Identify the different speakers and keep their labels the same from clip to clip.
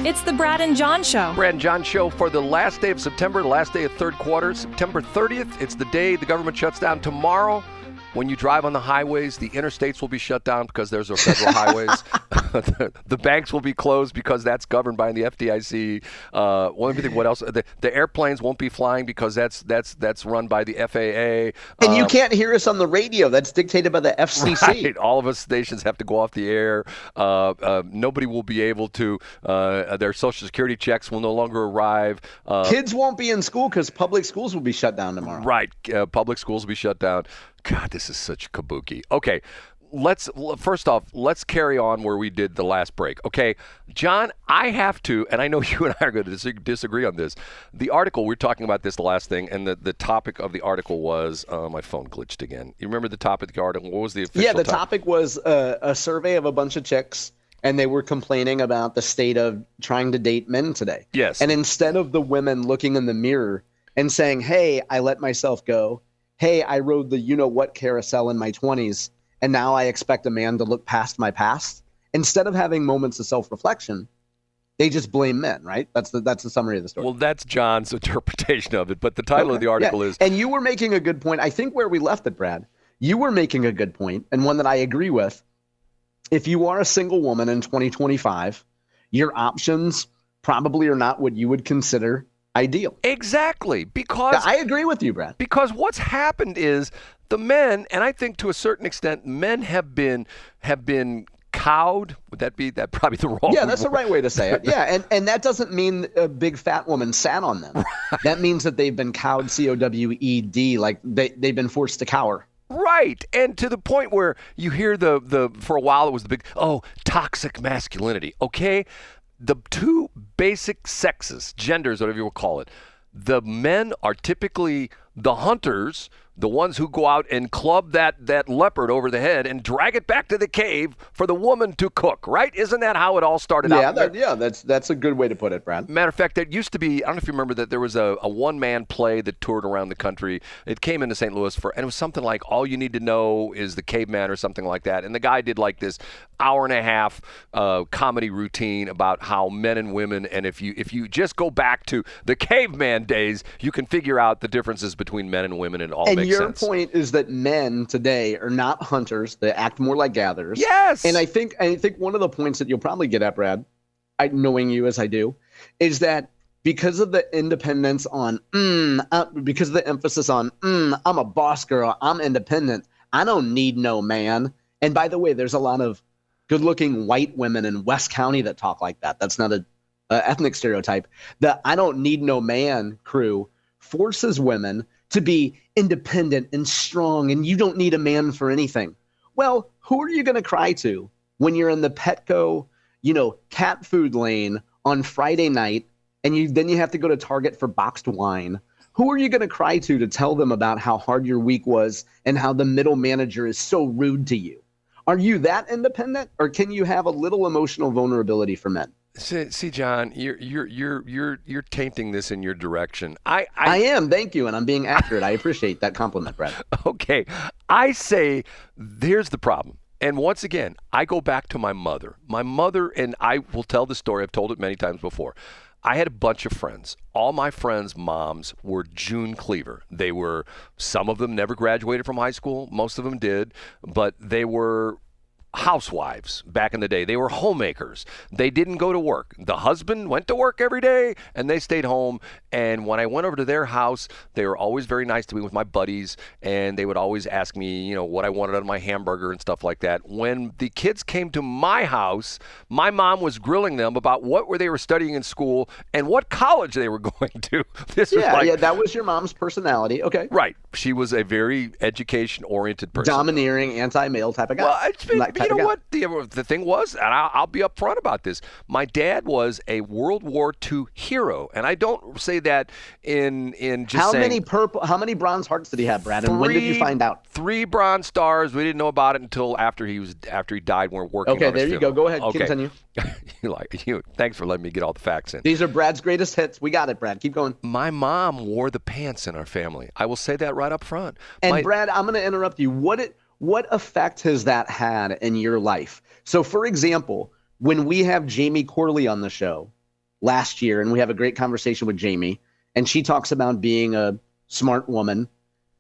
Speaker 1: It's the Brad and John Show.
Speaker 2: Brad and John Show for the last day of September, the last day of third quarter, September 30th. It's the day the government shuts down. Tomorrow, when you drive on the highways, the interstates will be shut down because there's no federal highways. The banks will be closed because that's governed by the FDIC. Let me think what else. The airplanes won't be flying because that's run by the FAA.
Speaker 3: And you can't hear us on the radio. That's dictated by the FCC.
Speaker 2: Right. All of us stations have to go off the air. Nobody will be able to. Their Social Security checks will no longer arrive.
Speaker 3: Kids won't be in school because public schools will be shut down tomorrow.
Speaker 2: Right. Public schools will be shut down. God, this is such kabuki. Okay, first off, let's carry on where we did the last break. Okay, John, I have to, and I know you and I are going to disagree on this. The article, we were talking about this the last thing, and the topic of the article was, my phone glitched again. You remember the topic of the article? What was the official
Speaker 3: topic? Topic was a survey of a bunch of chicks, and they were complaining about the state of trying to date men today.
Speaker 2: Yes.
Speaker 3: And instead of the women looking in the mirror and saying, hey, I let myself go, hey, I rode the you-know-what carousel in my 20s, and now I expect a man to look past my past. Instead of having moments of self-reflection, they just blame men, right? That's the summary of the story.
Speaker 2: Well, that's John's interpretation of it, but the title of the article is...
Speaker 3: And you were making a good point. I think where we left it, Brad, you were making a good point, and one that I agree with. If you are a single woman in 2025, your options probably are not what you would consider ideal.
Speaker 2: Exactly, because
Speaker 3: I agree with you, Brad.
Speaker 2: Because what's happened is the men, and I think to a certain extent, men have been cowed. Would that be probably the wrong?
Speaker 3: Yeah, that's the right way to say it. Yeah, and that doesn't mean a big fat woman sat on them. Right. That means that they've been cowed, COWED, like they've been forced to cower.
Speaker 2: Right, and to the point where you hear the for a while it was the big toxic masculinity. Okay. The two basic sexes, genders, whatever you will call it, the men are typically the hunters, the ones who go out and club that leopard over the head and drag it back to the cave for the woman to cook, right? Isn't that how it all started out?
Speaker 3: That's a good way to put it, Brad.
Speaker 2: Matter of fact, there used to be, I don't know if you remember that there was a one-man play that toured around the country. It came into St. Louis and it was something like All You Need to Know is the Caveman or something like that. And the guy did like this hour-and-a-half comedy routine about how men and women, and if you just go back to the caveman days, you can figure out the differences between men and women, and it all makes sense.
Speaker 3: And your point is that men today are not hunters; they act more like gatherers.
Speaker 2: Yes.
Speaker 3: And I think one of the points that you'll probably get at, Brad, knowing you as I do, is that because of the independence on because of the emphasis on I'm a boss girl, I'm independent, I don't need no man. And by the way, there's a lot of good-looking white women in West County that talk like that. That's not a ethnic stereotype. The I don't need no man crew forces women to be independent and strong, and you don't need a man for anything. Well, who are you going to cry to when you're in the Petco, cat food lane on Friday night, and then you have to go to Target for boxed wine? Who are you going to cry to tell them about how hard your week was and how the middle manager is so rude to you? Are you that independent, or can you have a little emotional vulnerability for men?
Speaker 2: See, John, you're tainting this in your direction.
Speaker 3: I am, thank you, and I'm being accurate. I appreciate that compliment, Brad.
Speaker 2: Okay, I say here's the problem. And once again, I go back to my mother. My mother, and I will tell the story. I've told it many times before. I had a bunch of friends. All my friends' moms were June Cleaver. Some of them never graduated from high school. Most of them did, but they were housewives back in the day. They were homemakers. They didn't go to work. The husband went to work every day and they stayed home. And when I went over to their house, they were always very nice to me with my buddies, and they would always ask me, what I wanted out of my hamburger and stuff like that. When the kids came to my house, my mom was grilling them about what they were studying in school and what college they were going to.
Speaker 3: That was your mom's personality. Okay.
Speaker 2: Right. She was a very education-oriented person.
Speaker 3: Domineering, anti-male type of guy.
Speaker 2: Well, you know what the thing was, and I'll be upfront about this. My dad was a World War II hero, and I don't say that in just
Speaker 3: how
Speaker 2: saying.
Speaker 3: How many Bronze Hearts did he have, Brad? And when did you find out?
Speaker 2: 3 Bronze Stars. We didn't know about it until after he died. We're working.
Speaker 3: Okay,
Speaker 2: on his
Speaker 3: there you go. Go ahead.
Speaker 2: Okay.
Speaker 3: Continue.
Speaker 2: Thanks for letting me get all the facts in.
Speaker 3: These are Brad's greatest hits. We got it, Brad. Keep going.
Speaker 2: My mom wore the pants in our family. I will say that right up front.
Speaker 3: And Brad, I'm going to interrupt you. What effect has that had in your life? So, for example, when we have Jamie Corley on the show, last year, and we have a great conversation with Jamie, and she talks about being a smart woman,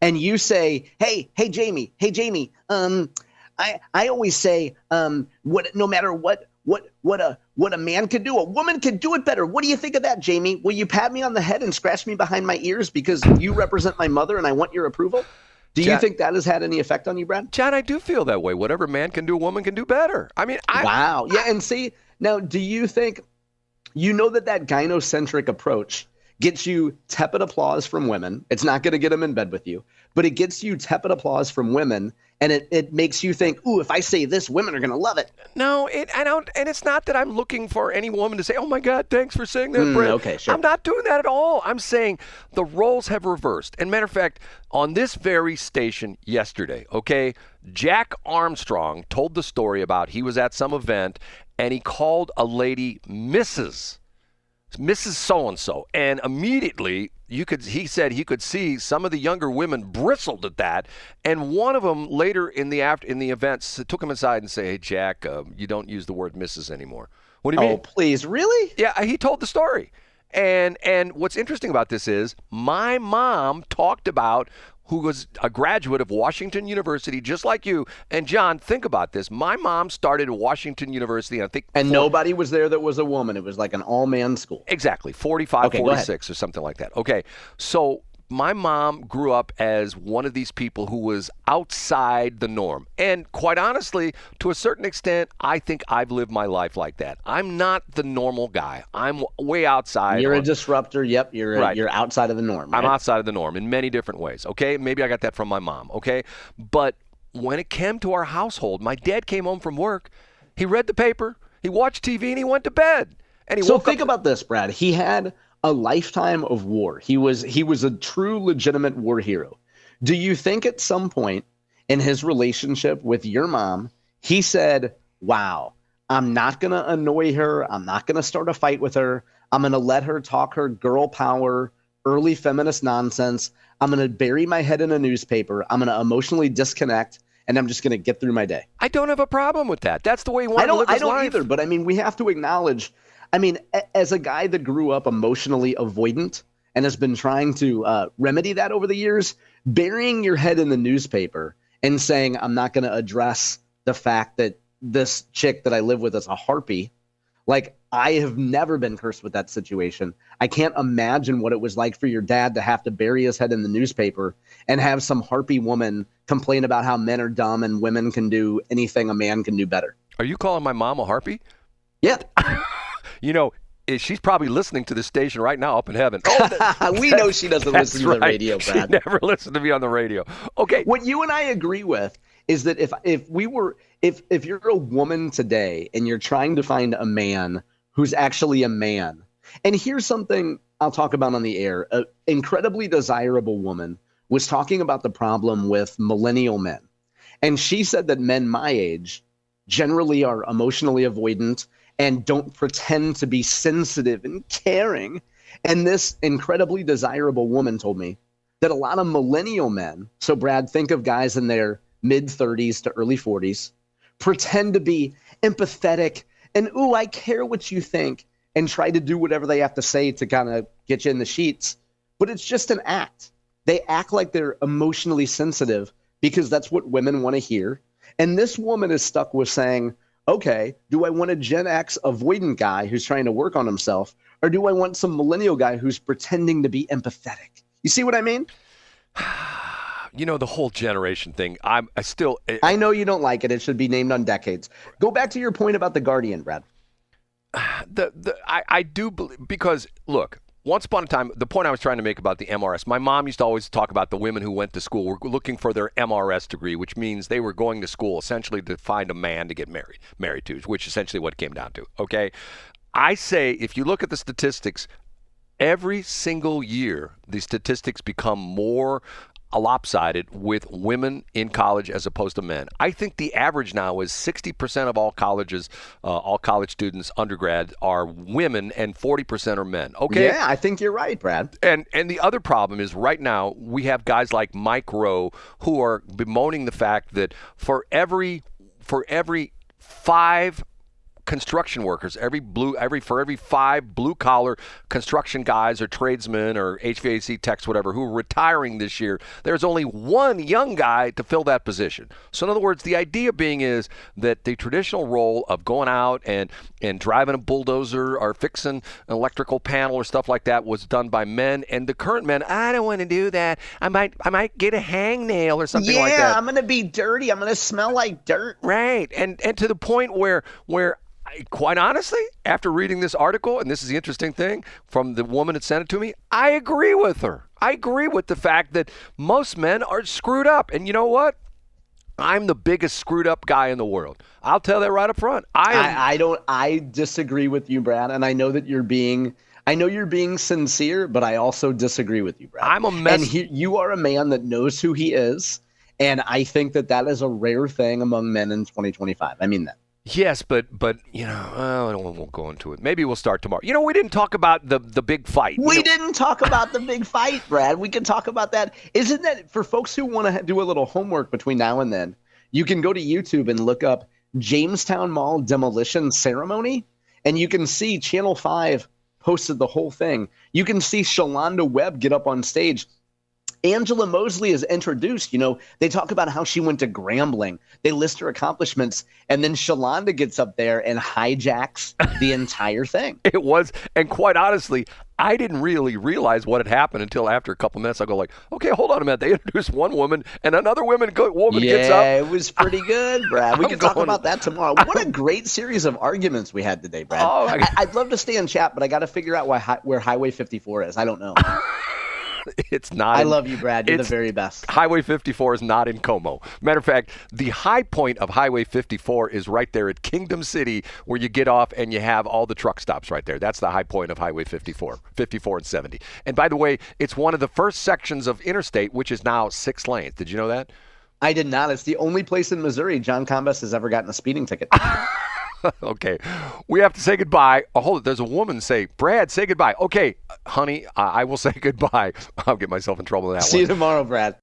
Speaker 3: and you say, hey Jamie, I always say, no matter what a man can do, a woman can do it better. What do you think of that, Jamie? Will you pat me on the head and scratch me behind my ears because you represent my mother and I want your approval? Do you think that has had any effect on you, Brad?
Speaker 2: John, I do feel that way. Whatever man can do, a woman can do better. I mean,
Speaker 3: wow. Yeah, and see, now, do you think, that gynocentric approach gets you tepid applause from women? It's not going to get them in bed with you, but it gets you tepid applause from women, and it makes you think, ooh, if I say this, women are going to love it.
Speaker 2: No, I don't, and it's not that I'm looking for any woman to say, oh my God, thanks for saying that, Brad.
Speaker 3: Okay, sure.
Speaker 2: I'm not doing that at all. I'm saying the roles have reversed. And matter of fact, on this very station yesterday, okay, Jack Armstrong told the story about he was at some event and he called a lady Mrs. So-and-so, and immediately he said he could see some of the younger women bristled at that, and one of them later in the events took him aside and said, hey, Jack, you don't use the word Mrs. anymore. What do you mean?
Speaker 3: Oh, please, really?
Speaker 2: Yeah, he told the story. And what's interesting about this is my mom talked about who was a graduate of Washington University, just like you. And John, think about this. My mom started at Washington University, and
Speaker 3: nobody was there that was a woman. It was like an all-man school.
Speaker 2: Exactly, 45, 46 or something like that. Okay, so my mom grew up as one of these people who was outside the norm. And quite honestly, to a certain extent, I think I've lived my life like that. I'm not the normal guy. I'm way outside.
Speaker 3: You're a disruptor. Yep, you're outside of the norm. Right?
Speaker 2: I'm outside of the norm in many different ways, okay? Maybe I got that from my mom, okay? But when it came to our household, my dad came home from work, he read the paper, he watched TV, and he went to bed. And he woke up.
Speaker 3: About this, Brad. He had a lifetime of war. He was a true, legitimate war hero. Do you think at some point in his relationship with your mom, he said, wow, I'm not going to annoy her. I'm not going to start a fight with her. I'm going to let her talk her girl power, early feminist nonsense. I'm going to bury my head in a newspaper. I'm going to emotionally disconnect, and I'm just going to get through my day.
Speaker 2: I don't have a problem with that. That's the way he wanted to live his life.
Speaker 3: I don't either, but I mean, we have to acknowledge, as a guy that grew up emotionally avoidant and has been trying to remedy that over the years, burying your head in the newspaper and saying, I'm not going to address the fact that this chick that I live with is a harpy. Like, I have never been cursed with that situation. I can't imagine what it was like for your dad to have to bury his head in the newspaper and have some harpy woman complain about how men are dumb and women can do anything a man can do better.
Speaker 2: Are you calling my mom a harpy?
Speaker 3: Yeah.
Speaker 2: She's probably listening to this station right now up in heaven.
Speaker 3: We know she doesn't listen to the radio, Brad.
Speaker 2: She never listened to me on the radio. Okay.
Speaker 3: What you and I agree with is that if you're a woman today and you're trying to find a man who's actually a man, and here's something I'll talk about on the air. An incredibly desirable woman was talking about the problem with millennial men. And she said that men my age generally are emotionally avoidant and don't pretend to be sensitive and caring. And this incredibly desirable woman told me that a lot of millennial men, so Brad, think of guys in their mid-30s to early 40s, pretend to be empathetic and, ooh, I care what you think, and try to do whatever they have to say to kind of get you in the sheets. But it's just an act. They act like they're emotionally sensitive because that's what women want to hear. And this woman is stuck with saying, okay, do I want a Gen X avoidant guy who's trying to work on himself, or do I want some millennial guy who's pretending to be empathetic? You see what I mean?
Speaker 2: The whole generation thing, I
Speaker 3: know you don't like it. It should be named on decades. Go back to your point about The Guardian, Brad.
Speaker 2: I do believe, because, look, once upon a time, the point I was trying to make about the MRS, my mom used to always talk about the women who went to school were looking for their MRS degree, which means they were going to school essentially to find a man to get married to, which is essentially what it came down to, okay? I say, if you look at the statistics, every single year, the statistics become more lopsided with women in college as opposed to men. I think the average now is 60% of all colleges, all college students, undergrad, are women and 40% are men. Okay?
Speaker 3: Yeah, I think you're right, Brad.
Speaker 2: And the other problem is right now we have guys like Mike Rowe who are bemoaning the fact that for every 5 construction workers, for every 5 blue-collar construction guys or tradesmen or HVAC techs, whatever, who are retiring this year, there's only one young guy to fill that position. So in other words, the idea being is that the traditional role of going out and driving a bulldozer or fixing an electrical panel or stuff like that was done by men, and the current men, I don't want to do that. I might get a hangnail or something like that.
Speaker 3: Yeah, I'm going to be dirty. I'm going to smell like dirt.
Speaker 2: Right. And to the point where quite honestly, after reading this article, and this is the interesting thing from the woman that sent it to me, I agree with her. I agree with the fact that most men are screwed up. And you know what? I'm the biggest screwed up guy in the world. I'll tell that right up front.
Speaker 3: I disagree with you, Brad, and I know that you're being sincere, but I also disagree with you, Brad.
Speaker 2: I'm a mess.
Speaker 3: And you are a man that knows who he is, and I think that is a rare thing among men in 2025. I mean that.
Speaker 2: Yes, but you know, I won't go into it. Maybe we'll start tomorrow. You know, we didn't talk about the big fight.
Speaker 3: We didn't talk about the big fight, Brad. We can talk about that. Isn't that for folks who want to do a little homework between now and then? You can go to YouTube and look up Jamestown Mall demolition ceremony, and you can see Channel 5 posted the whole thing. You can see Shalonda Webb get up on stage. Angela Mosley is introduced. You know, they talk about how she went to Grambling. They list her accomplishments, and then Shalonda gets up there and hijacks the entire thing.
Speaker 2: It was, and quite honestly, I didn't really realize what had happened until after a couple minutes. I go like, okay, hold on a minute. They introduced one woman, and another woman gets up.
Speaker 3: Yeah, it was pretty good, Brad. We can talk about that tomorrow. What a great series of arguments we had today, Brad. I'd love to stay in chat, but I got to figure out where Highway 54 is. I don't know.
Speaker 2: It's not.
Speaker 3: I love you, Brad. You're the very best.
Speaker 2: Highway 54 is not in Como. Matter of fact, the high point of Highway 54 is right there at Kingdom City, where you get off and you have all the truck stops right there. That's the high point of Highway 54 and 70. And by the way, it's one of the first sections of interstate, which is now 6 lanes. Did you know that?
Speaker 3: I did not. It's the only place in Missouri John Combest has ever gotten a speeding ticket.
Speaker 2: Okay, we have to say goodbye. Oh, hold it. There's a woman say, Brad, say goodbye. Okay, honey, I will say goodbye. I'll get myself in trouble in that one.
Speaker 3: See you tomorrow, Brad.